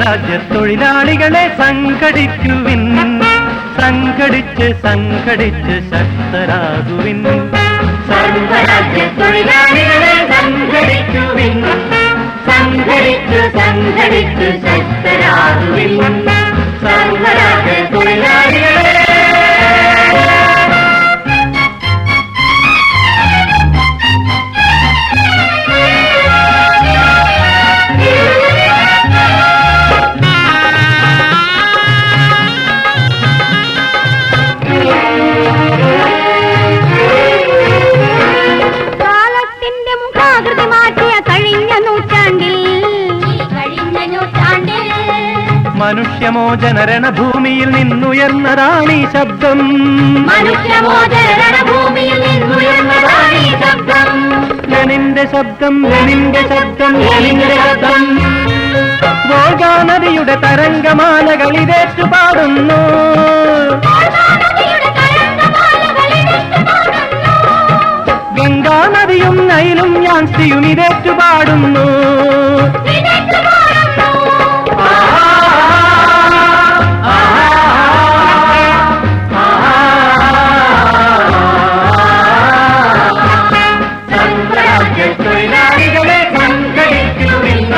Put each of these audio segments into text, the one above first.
സർവരാജ്യത്തൊഴിലാളികളെ സംഘടിക്കുവിൻ, സംഘടിച്ച് സംഘടിച്ച് ശക്തരാകുവിൻ. സർവരാജ്യത്തൊഴിലാളികളെ സംഘടിക്കുവിൻ, സംഘടിച്ച് സംഘടിച്ച് ശക്തരാകുവിൻ. സർവരാജ്യത്തൊഴിലാളികളെ മനുഷ്യമോചന രണഭൂമിയിൽ നിന്നുയർന്നതാണീ ശബ്ദം, മനുഷ്യമോചന രണഭൂമിയിൽ നിന്നുയർന്നതാണീ ശബ്ദം. ലെനിന്റെ ശബ്ദം, ലെനിന്റെ ശബ്ദം, ലെനിന്റെ ശബ്ദം. വോൾഗാ നദിയുടെ തരംഗമാലകൾ ഇതേറ്റു പാടുന്നു, ഗംഗാ നദിയും നൈലും യാൻസിയും ഇതേറ്റു പാടുന്നു. തൊഴിലാളികളെ സംഘടിക്കുവിൻ,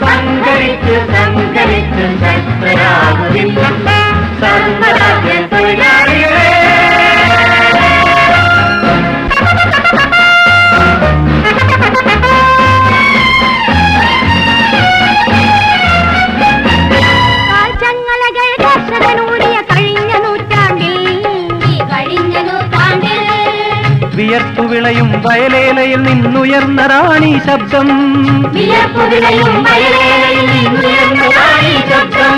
സംഘടിച്ച് സംഘടിച്ച് ശക്തരാകുവിൻ. സർവരാജ്യ തൊഴിലാളികളെ വിയർപ്പുവിളയും വയലേലയിൽ നിന്നുയർന്നതാണീ ശബ്ദം, വിയർപ്പുവിളയും വയലേലയിൽ നിന്നുയർന്നതാണീ ശബ്ദം.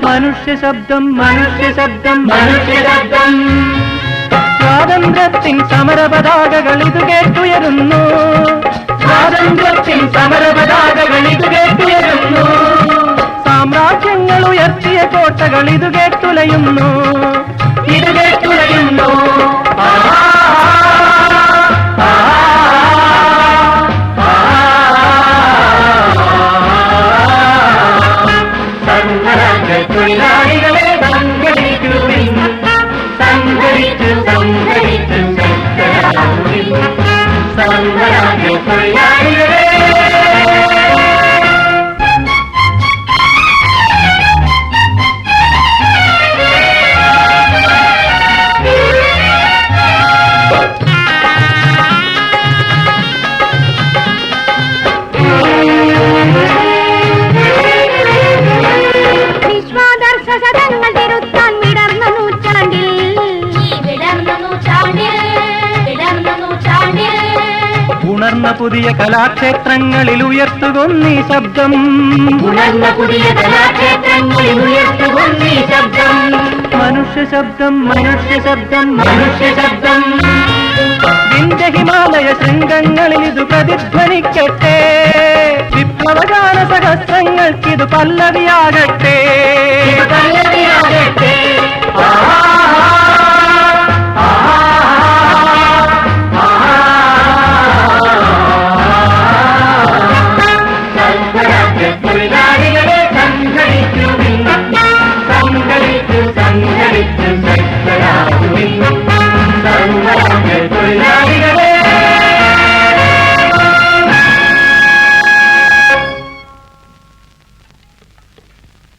മനുഷ്യ ശബ്ദം, മനുഷ്യ ശബ്ദം, മനുഷ്യ ശബ്ദം. സ്വാതന്ത്ര്യത്തിൻ സമരപതാകകൾ ഇത് കേട്ടുയരുന്നു, സ്വാതന്ത്ര്യത്തിൻ സമരപതാകകൾ ഇത് കേട്ടുയരുന്നു. സാമ്രാജ്യങ്ങൾ ഉയർത്തിയ കോട്ടകൾ ഇത് കേട്ടുലയുന്നു, ഇത് കേട്ടുലയുന്നു. തൊഴിലാളികളെ സംഘടിക്കുവിൻ, സംഘടിച്ച് സംഘടിച്ച് ശക്തരാകുവിൻ. സർവരാജ്യ തൊഴിലാളികളെ ഉണർന്ന പുതിയ കലാക്ഷേത്രങ്ങളിൽ ഉയർത്തുകൊന്നീ ശബ്ദം, ഉണർന്ന പുതിയ കലാക്ഷേത്രങ്ങളിൽ ഉയർത്തുകൊന്നീ ശബ്ദം. മനുഷ്യ ശബ്ദം, മനുഷ്യ ശബ്ദം, മനുഷ്യ ശബ്ദം. വിന്ധ്യ ഹിമാലയ ശൃംഗങ്ങളിൽ ഇത് പ്രതിധ്വനിക്കട്ടെ, വിപ്ലവഗാന സഹസ്രങ്ങൾക്കിത് പല്ലവിയാകട്ടെ.